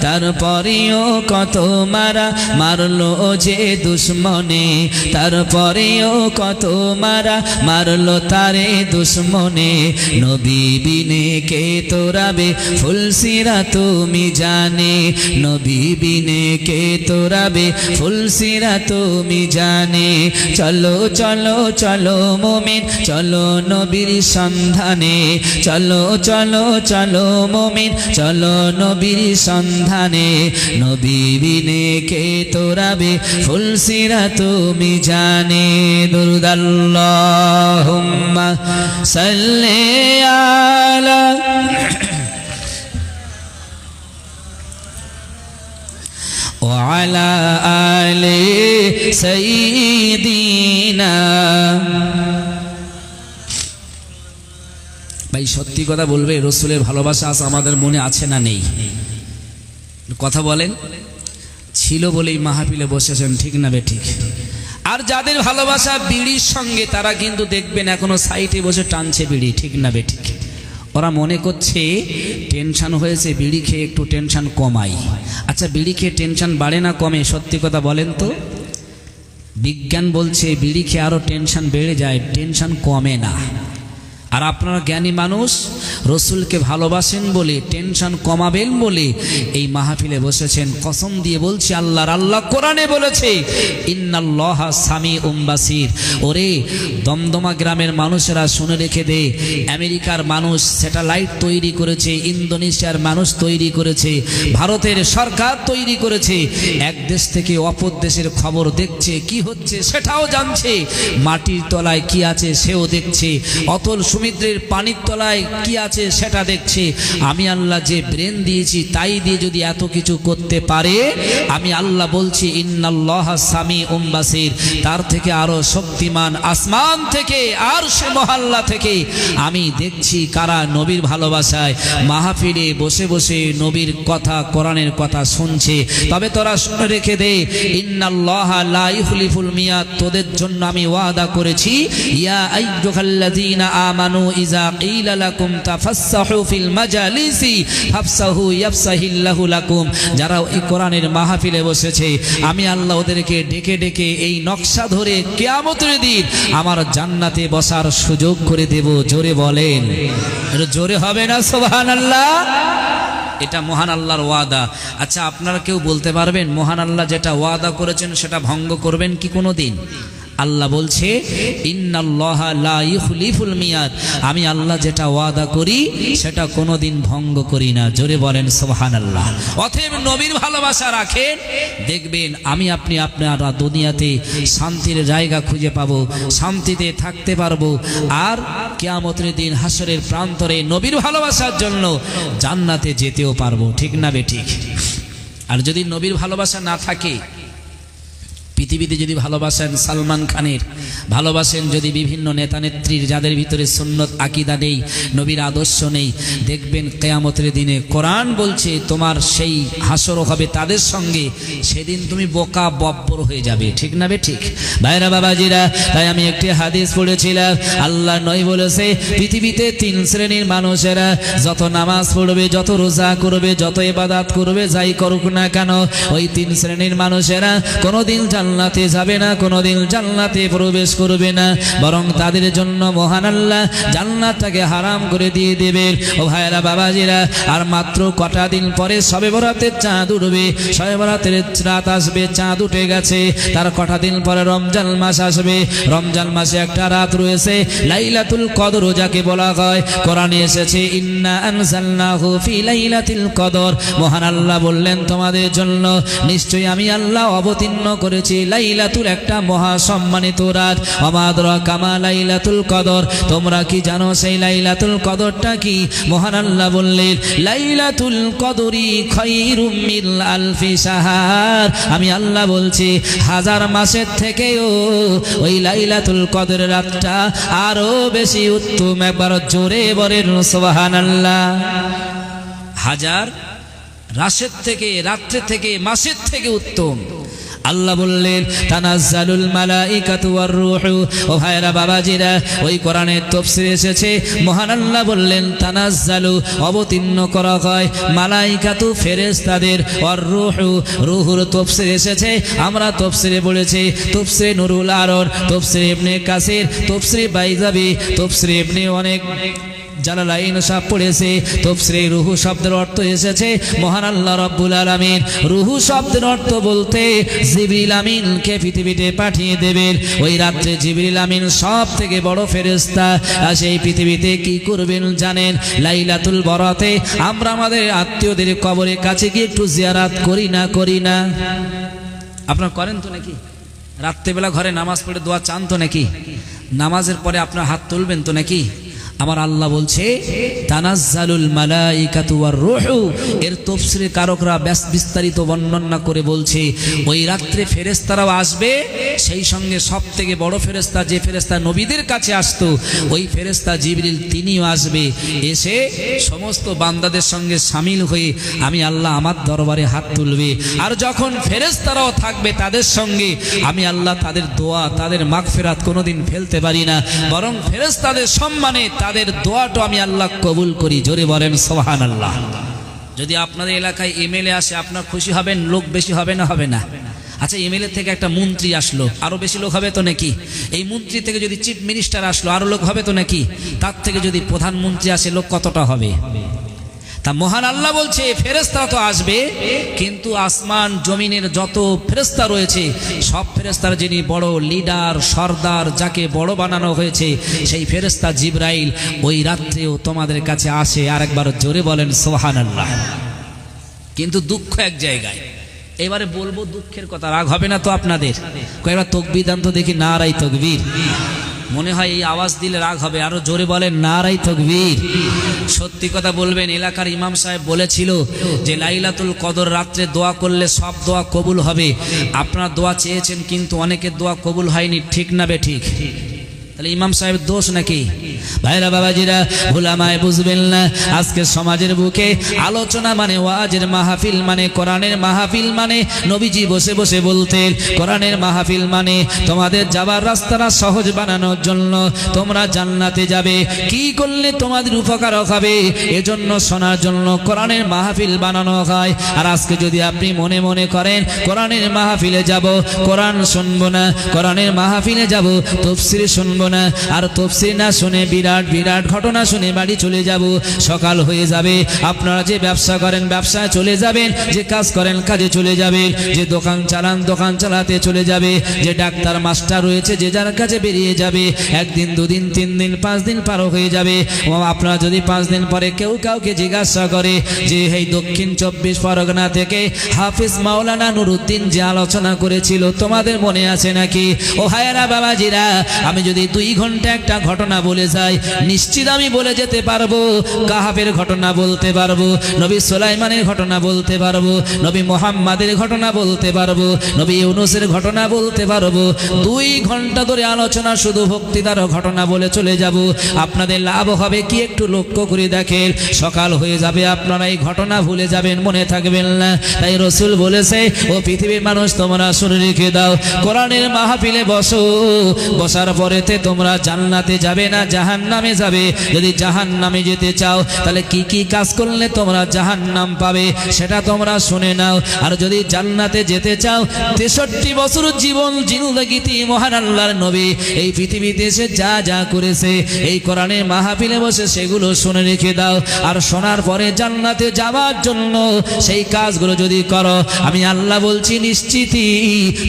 তারপরেও কত মারা মারলো যে দুশ্মনে, তারপরেও কত মারা মারলো তারে দুশ্মনে। নবী বিনে কে তোরাবে ফুলসিরা তুমি জানে, নবী বিনে কে তোরাবে ফুলসিরা তুমি জানে। চলো চলো চলো মুমিন চলো নবীর সন্ধানে, চলো চলো চলো মুমিন চলো নবীর সন্ধানে। নবী বিনে কে তোরাবে ফুলসিরা তুমি জানে। দুরূদ আল্লাহুম্মা সাল্লি আলা ওয়া আলা আলি সাইয়্যিদিনা। ভাই সত্যি কথা বলবে, রসুলের ভালোবাসা আজ আমাদের মনে আছে না নেই? কথা বলেন। ছিল বলেই মাহফিলে বসেছেন, ঠিক না বেঠিক? আর যাদের ভালোবাসা বিড়ির সঙ্গে, তারা কিন্তু দেখবেন এখনো সাইডে বসে টানছে বিড়ি, ঠিক না বেঠিক? ওরা মনে করছে টেনশন হয়েছে, বিড়ি খেয়ে একটু টেনশন কমাই। আচ্ছা, বিড়ি খেয়ে টেনশন বাড়ে না কমে? সত্যি কথা বলেন তো। বিজ্ঞান বলছে বিড়ি খেয়ে আরও টেনশন বেড়ে যায়, টেনশন কমে না। আর আপনারা জ্ঞানী মানুষ, রসুলকে ভালোবাসেন বলে, টেনশন কমাবেন বলে এই মাহফিলে বসেছেন। কসম দিয়ে বলছি, আল্লাহ কোরআনে বলেছে ইন্নাল্লাহা সামিউম বাসির। ওরে দমদমা গ্রামের মানুষেরা শুনে রেখে দে, আমেরিকার মানুষ স্যাটেলাইট তৈরি করেছে, ইন্দোনেশিয়ার মানুষ তৈরি করেছে, ভারতের সরকার তৈরি করেছে। এক দেশ থেকে অপর দেশের খবর দেখছে, কি হচ্ছে সেটাও জানছে, মাটির তলায় কি আছে সেও দেখছে, অতল সমুদ্রের পানির তলায় কি আছে সেটা দেখছে। আমি আল্লাহ যে ব্রেন দিয়েছি তাই দিয়ে যদি এত কিছু করতে পারে, আমি আল্লাহ বলছি ইন্নাল্লাহা সামিউম বাসির, তার থেকে আরো শক্তিমান আসমান থেকে আর সে মহল্লা থেকে আমি দেখছি কারা নবীর ভালোবাসায় মাহফিলে বসে বসে নবীর কথা, কোরআনের কথা শুনছে। তবে তোরা শুনে রেখে দে, ইন্নাল্লাহা লা ইখলিফুল মিয়াদ, তোদের জন্য আমি ওয়াদা করেছি, ইয়া আইয়ুহাল্লাযীনা আমানু ইযা কিলা লাকুম তাফাসসাহু ফিল মাজালিসি ফাফসাহু ইয়াফসাহিল্লাহু লাকুম। যারা এই কোরআনের মাহফিলে বসেছে, আমি আল্লাহ ওদেরকে ডেকে ডেকে এই নকশা ধরে কিয়ামতের দিন আমার জান্নাতে বসার সুযোগ করে দেব। জোরে বলেন, এটা জোরে হবে না সুবহানাল্লাহ? এটা মহান আল্লাহর ওয়াদা। আচ্ছা, আপনারা কেউ বলতে পারবেন মহান আল্লাহ যেটা ওয়াদা করেছেন সেটা ভঙ্গ করবেন কি কোনো দিন? আল্লাহ বলছে ইন্নাল্লাহা লা ইখলিফুল মিয়াদ, আমি আল্লাহ যেটা ওয়াদা করি সেটা কোনোদিন ভঙ্গ করি না। জোরে বলেন সুবহানাল্লাহ। অতএব নবীর ভালোবাসা রাখেন, দেখবেন আমি আপনি আপনারা দুনিয়াতে শান্তির জায়গা খুঁজে পাবো, শান্তিতে থাকতে পারবো, আর কিয়ামতের দিন হাসরের প্রান্তরে নবীর ভালোবাসার জন্য জান্নাতে যেতেও পারবো। ঠিক না বেঠিক? আর যদি নবীর ভালোবাসা না থাকে, পৃথিবীতে যদি ভালোবাসেন সালমান খানের, ভালোবাসেন যদি বিভিন্ন নেতা নেত্রীর যাদের ভিতরে সুন্নত আকীদা নেই, নবীর আদর্শ নেই, দেখবেন কিয়ামতের দিনে কোরআন বলছে তোমার সেই হাসর হবে তাদের সঙ্গে, সেদিন তুমি বোকা বব্বর হয়ে যাবে। ঠিক না বেঠিক? ভাইরা বাবাজিরা, তাই আমি একটি হাদিস পড়েছিলাম, আল্লাহ নয় বলেছে পৃথিবীতে তিন শ্রেণীর মানুষেরা যত নামাজ পড়বে, যত রোজা করবে, যত ইবাদত করবে, যাই করুক না কেন, ওই তিন শ্রেণীর মানুষেরা কোনোদিন জান্নাতে যাবে না, কোনোদিন জান্নাতে প্রবেশ করবে না, বরং তাদের জন্য মহান আল্লাহ জান্নাতটাকে হারাম করে দিয়ে দেবে। ও ভাইরা বাবাজিরা, আর মাত্র কটা দিন পরে শবে বরাতের চাঁদ উঠবে, শবে বরাতের রাত আসবে, চাঁদ উঠে গেছে, তার কটা দিন পরে রমজান মাস আসবে। রমজান মাসে একটা রাত রয়েছে লাইলাতুল কদর, যাকে বলা হয়, কোরআনে এসেছে ইন্না আনজালনাহু ফি লাইলাতিল কদর। মহান আল্লাহ বললেন তোমাদের জন্য নিশ্চয়ই আমি আল্লাহ অবতীর্ণ করেছি লাইলাতুল, একটা মহা সম্মানিত রাত। ওমা আদরাকা মা লাইলাতুল কদর, তোমরা কি জানো সেই লাইলাতুল কদরটা কি? মহান আল্লাহ বললেন লাইলাতুল কদরি খায়রুম মিন আলফি শাহর, আমি আল্লাহ বলছি হাজার মাসের থেকেও ওই লাইলাতুল কদর রাতটা আরো বেশি উত্তম। একবার জোরে বলেন সুবহানাল্লাহ। হাজার রাতের থেকে, রাত্রে থেকে, মাসের থেকে উত্তম। আল্লাহ বললেন তানাজ্জালুল মালাইকাতু ওয়ার রূহু। ও ভাইরা বাবাজিরা, ওই কোরআনের তাফসীরে এসেছে মহান আল্লাহ বললেন তানাজ্জালু, অবতীর্ণ করা হয়, মালাইকাতু ফেরেশতাদের, ওয়ার রূহু, রূহুর তাফসীরে এসেছে, আমরা তাফসীরে বলেছি, তাফসীরে নুরুল আরর, তাফসীরে ইবনে কাসির, তাফসীরে বাইজাবি, তাফসীরে ইবনে অনেক জালালাইন সব পড়েছে। তাফসীরে রূহু শব্দের অর্থ এসেছে মহান আল্লাহ রাব্বুল আলামিন রূহু শব্দের অর্থ বলতে জিবরিল আমিনকে পৃথিবীতে পাঠিয়ে দেবেন। ওই রাত্রে জিবরিল আমিন সব থেকে বড় ফেরেশতা, আর সেই পৃথিবীতে কি করবেন জানেন? লাইলাতুল বরাতে আমরা আমাদের আত্মীয়দের কবরের কাছে গিয়ে একটু জিয়ারাত করি না? আপনারা করেন তো নাকি? রাত্রেবেলা ঘরে নামাজ পড়ে দোয়া চান তো নাকি? নামাজের পরে আপনার হাত তুলবেন তো নাকি? আমার আল্লাহ বলছে তানাজ্জালুল মালাইকাতু ওয়ার রূহু, এর তাফসীরে কারকরা বিস্তারিত বর্ণনা করে বলছে ওই রাত্রে ফেরেশতারাও আসবে, সেই সঙ্গে সব থেকে বড় ফেরেশতা, যে ফেরেশতা নবীদের কাছে আসতো, ওই ফেরেশতা জিবরিল তিনিও আসবে, এসে সমস্ত বান্দাদের সঙ্গে শামিল হয়ে আমি আল্লাহ আমার দরবারে হাত তুলবে। আর যখন ফেরেশতারাও থাকবে তাদের সঙ্গে, আমি আল্লাহ তাদের দোয়া, তাদের মাগফিরাত কোনোদিন ফেলতে পারি না, বরং ফেরেশতাদের সম্মানে তাদের দোয়াটা আমি আল্লাহ কবুল করি। জোরে বলেন সুবহানাল্লাহ। যদি আপনাদের এলাকায় এমএলএ আসে আপনার খুশি হবেন? লোক বেশি হবে না? হবে না? আচ্ছা, এমএলএ থেকে একটা মন্ত্রী আসলো, আরো বেশি লোক হবে তো নাকি? এই মন্ত্রী থেকে যদি চিফ মিনিস্টার আসলো, আরো লোক হবে তো নাকি? তার থেকে যদি প্রধানমন্ত্রী আসে, লোক কতটা হবে? তা মহান আল্লাহ বলছে ফেরেশতা তো আসবে, কিন্তু আসমান জমিনের যত ফেরেশতা রয়েছে সব ফেরেশতার যিনি বড় লিডার, সর্দার, যাকে বড় বানানো হয়েছে, সেই ফেরেশতা জিবরাইল ওই রাত্রেও তোমাদের কাছে আসে। আরেকবার জোরে বলেন সুবহানাল্লাহ। কিন্তু দুঃখ এক জায়গায়। এবারে বলবো দুঃখের কথা, রাগ হবে না তো আপনাদের? কয়েকবার তকবীর দান তো দেখি, নারাই তকবীর। মনে হয় এই আওয়াজ দিলে রাগ হবে, আরো জোরে বলেন নারাই তাকবীর। সত্যি কথা বলবেন, এলাকার ইমাম সাহেব বলেছিল যে লাইলাতুল কদর রাত্রে দোয়া করলে সব দোয়া কবুল হবে। আপনারা দোয়া চেয়েছেন, কিন্তু অনেকের দোয়া কবুল হয়নি, ঠিক না বে ঠিক? তাহলে ইমাম সাহেবের দোষ নাকি? ভাইরা বাবাজিরা, ভুলামায় বুঝবেন না, আজকে সমাজের বুকে আলোচনা মানে ওয়াজের মাহফিল, মানে কোরআনের মাহফিল, মানে নবীজি বসে বসে বলতেন কোরআনের মাহফিল মানে তোমাদের যাবার রাস্তাটা সহজ বানানোর জন্য, তোমরা জান্নাতে যাবে, কি করলে তোমাদের উপকার হবে এজন্য শোনার জন্য কোরআনের মাহফিল বানানো হয়। আর আজকে যদি আপনি মনে মনে করেন কোরআনের মাহফিলে যাব, কোরআন শুনবো না, কোরআনের মাহফিলে যাব, তাফসীর শুনবো না, আর তাফসীর না শুনে বিরাট বিরাট ঘটনা শুনে বাড়ি চলে যাব, সকাল হয়ে যাবে। আপনারা যে ব্যবসা করেন ব্যবসায় চলে যাবেন, যে কাজ করেন কাজে চলে যাবেন, যে দোকান চালান দোকান চালাতে চলে যাবে, যে ডাক্তার মাস্টার রয়েছে যে যার কাছে বেরিয়ে যাবে। একদিন, দুদিন, 3 দিন, 5 দিন পার হয়ে যাবে। আপনারা যদি 5 দিন পরে কেউ কাউকে জিজ্ঞাসা করে যে এই দক্ষিণ 24 পরগনা থেকে হাফিজ মাওলানা নুরুদ্দিন যে আলোচনা করেছিল তোমাদের মনে আছে নাকি? ও ভাইয়েরা বাবাজিরা, আমি যদি 2 ঘন্টা একটা ঘটনা বলে যাই, নিশ্চিত আমি বলে যেতে পারবো। কাহাবের ঘটনা বলতে পারবো, নবী সুলাইমানের ঘটনা বলতে পারবো, নবী মুহাম্মাদের ঘটনা বলতে পারবো, নবী ইউনূসের ঘটনা বলতে পারবো। 2 ঘন্টা ধরে আলোচনা শুধু ভক্তিদার ঘটনা বলে চলে যাব। আপনাদের লাভ হবে কি একটু লক্ষ্য করে দেখেন, সকাল হয়ে যাবে, আপনারা এই ঘটনা ভুলে যাবেন, মনে থাকবেন না। তাই রাসূল বলেছে, ও পৃথিবীর মানুষ তোমরা শুনে রেখে দাও, কোরআনের মাহফিলে বসো, বসার পরেতে তোমরা জান্নাতে যাবে না জাহান্নামে যাবে। যদি জাহান্নামে যেতে চাও তাহলে কি কি কাজ করলে তোমরা জাহান্নাম পাবে সেটা তোমরা শুনে নাও। আর যদি জান্নাতে যেতে চাও, 63 বছর জীবন জিন্দেগিতে মহান আল্লাহর নবী এই পৃথিবীতে এসে যা যা করেছে এই কোরআনের মাহফিলে বসে সেগুলো শুনে রেখে দাও। আর শোনার পরে জান্নাতে যাওয়ার জন্য সেই কাজগুলো যদি করো, আমি আল্লাহ বলছি নিশ্চিতই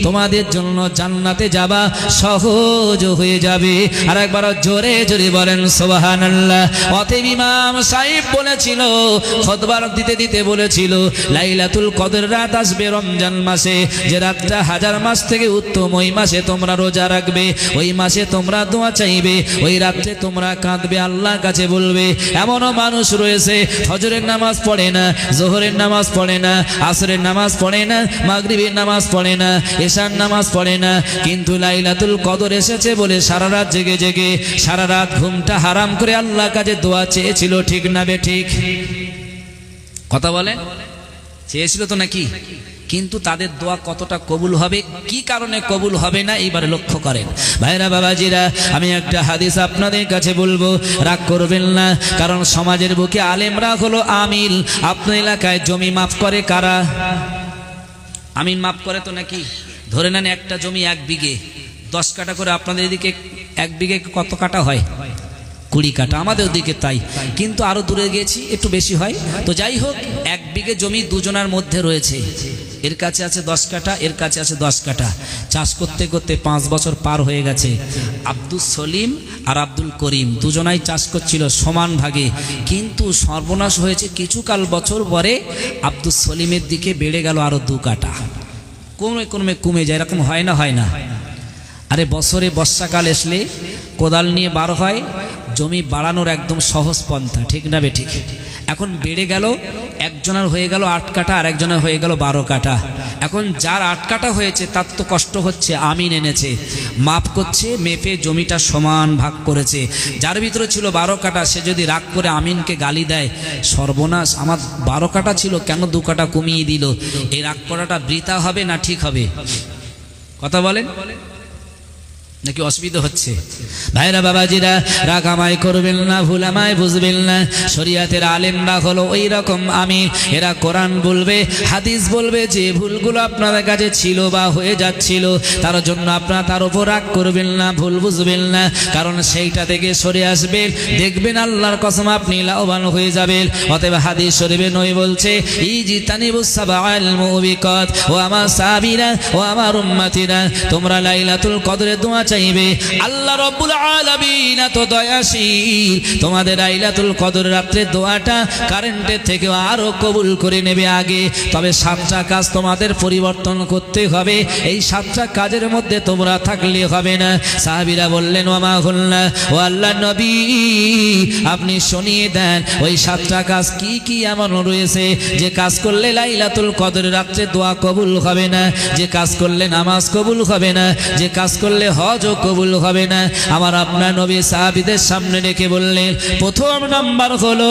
তোমাদের জন্য জান্নাতে যাওয়া সহজ হয়ে যাবে। আর একবার জোরে জোরে বলেন সুবহানাল্লাহ। অতএব ইমাম সাহেব বলেছিল, খুতবা দিতে দিতে বলেছিল, লাইলাতুল কদর রাত আসবে রমজান মাসে, যে রাতটা 1000 মাস থেকে উত্তম। ওই মাসে তোমরা রোজা রাখবে, ওই মাসে তোমরা দোয়া চাইবে, ওই রাত্রে তোমরা কাঁদবে, আল্লাহর কাছে বলবে। এমনও মানুষ রয়েছে ফজরের নামাজ পড়ে না, জোহরের নামাজ পড়ে না, আসরের নামাজ পড়ে না, মাগরিবের নামাজ পড়ে না, এশার নামাজ পড়ে না, কিন্তু লাইলাতুল কদর এসেছে বলে সারা রাত জেগে জেগে, সারা রাত ঘুমটা হারাম করে আল্লাহর কাছে দোয়া চেয়েছিল, ঠিক না বে ঠিক? কথা বলেন, চেয়েছিল তো নাকি? কিন্তু তাদের দোয়া কতটা কবুল হবে, কি কারণে কবুল হবে না, এইবারে লক্ষ্য করেন। ভাইরা বাবাজিরা, আমি একটা হাদিস আপনাদের কাছে বলবো, রাগ করবেন না, কারণ সমাজের বুকে আলেমরা হলো আমিল। আপনার এলাকায় জমি মাফ করে কারা? আমিন মাফ করে তো নাকি? ধরে নেন একটা জমি 1 বিঘে 10 কাঠা করে, আপনাদের এদিকে 1 বিঘে কত কাঠা হয়? 20 কাঠা। আমাদের ওদিকে তাই, কিন্তু আরো দূরে গেছি একটু বেশি হয়। তো যাই হোক, 1 বিঘে জমি দুজনের মধ্যে রয়েছে, এর কাছে আছে 10 কাঠা, এর কাছে আছে 10 কাঠা। চাষ করতে করতে 5 বছর পার হয়ে গেছে। আব্দুল সলিম আর আব্দুল করিম দুজনাই চাষ করছিল সমান ভাগে, কিন্তু সর্বনাশ হয়েছে। কিছুকাল বছর পরে আব্দুল সলিমের দিকে বেড়ে গেল আরো 2 কাঠা, কমে কমে কমে যায়। এরকম হয় না? হয় না? আরে বছরে বর্ষাকাল আসলে কোদাল নিয়ে বার হয়, জমি বাড়ানোর একদম সহজ পন্থা, ঠিক না বে ঠিক? এখন বেড়ে গেল, একজনের হয়ে গেল 8 কাঠা, আর একজনের হয়ে গেল 12 কাঠা। এখন যার 8 কাঠা হয়েছে তার তো কষ্ট হচ্ছে, আমিন এনেছে, মাপ করছে, মেপে জমিটা সমান ভাগ করেছে। যার ভিতরে ছিল 12 কাঠা, সে যদি রাগ করে আমিনকে গালি দেয়, সর্বনাশ, আমার 12 কাঠা ছিল, কেন 2 কাঠা কমিয়ে দিল? এই রাগ করাটা বৃথা হবে না ঠিক হবে? কথা বলেন। নাকি অসুবিধা হচ্ছে? ভাইরা বাবাজিরা, রাগামাই করবেন না, ভুলামায় বুঝবেন না। শরিয়াতের আলেমরা হলো ওই রকম আমির, এরা কোরআন বলবে, হাদিস বলবে, যে ভুলগুলো আপনাদের কাছে ছিল বা হয়ে যাচ্ছিল তার জন্য আপনারা তার উপর রাগ করবেন না, ভুল বুঝবেন না, কারণ সেইটা থেকে সরে আসবেন, দেখবেন আল্লাহর কসম আপনি লাভবান হয়ে যাবেন। অতএব হাদিস শরীফে নবী বলছে, ইজতানিবুস সাবাল মুবিকাত, ও আমার সাহাবীরা, ও আমার উম্মতিরা, তোমরা লাইলাতুল কদরের দোয়া চাইবে। আল্লাহ রাব্বুল আলামিন এত দয়াশীল, তোমাদের লাইলাতুল কদর রাত্রের দোয়াটা কারেন্টের থেকে আরো কবুল করে নেবে আগে। তবে 7টা কাজ তোমাদের পরিবর্তন করতে হবে, এই 7টা কাজের মধ্যে তোমরা থাকলে হবে না। সাহাবীরা বললেন, ওয়া মা হুন্না, ও আল্লাহর নবী আপনি শুনিয়ে দেন ওই 7টা কাজ কি কি এমন রয়েছে যে কাজ করলে লাইলাতুল কদর রাত্রে দোয়া কবুল হবে না, যে কাজ করলে নামাজ কবুল হবে না, যে কাজ করলে হজ কবুল হবে না। আমার আপনার নবী সাহাবীদের সামনে রেখে বললেন, প্রথম নাম্বার হলো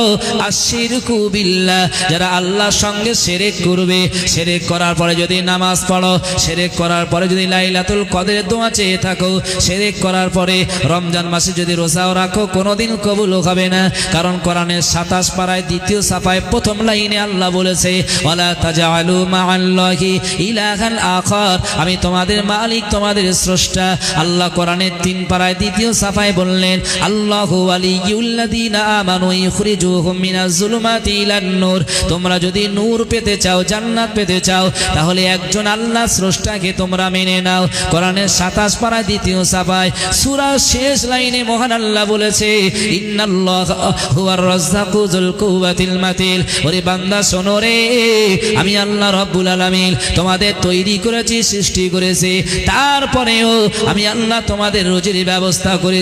আশিরকু বিল্লাহ, যারা আল্লাহর সঙ্গে শিরক করবে, শিরক করার পরে যদি নামাজ পড়ো, শিরক করার পরে যদি লাইলাতুল কদরের দোয়া চেয়ে থাকো, শিরক করার পরে রমজান মাসে যদি রোজাও রাখো, কোনোদিন কবুল হবে না। কারণ কোরআনের 27 পারায় 2য় সাফায় প্রথম লাইনে আল্লাহ বলেছে, ওয়ালা তাজআলু মাআল্লাহি ইলাহান আখার, আমি তোমাদের মালিক, তোমাদের স্রষ্টা। আল্লাহ কোরআনের 3 পারায় 2য় সাফায় বললেন, আল্লাহু ওয়ালিয়ুল্লাযীনা আমানু ইখরিজুহুম মিনাজ যুলুমাতি ইলান নূর, তোমরা যদি নূর পেতে চাও, জান্নাত পেতে চাও, তাহলে একজন আল্লাহ স্রষ্টাকে তোমরা মেনে নাও। কোরআনের 27 পারায় 2য় সাফায় সূরার শেষ লাইনে মহান আল্লাহ বলেছে, ইন্নাল্লাহা হুয়ার রাজ্জাকু যুল কুওয়াতিল মাতিন, ওরে বান্দা শোনো রে, আমি আল্লাহ রাব্বুল আলামিন তোমাদের তৈরি করেছি, সৃষ্টি করেছি, তারপরেও আমি আল্লাহ তোমাদের রুজির ব্যবস্থা করে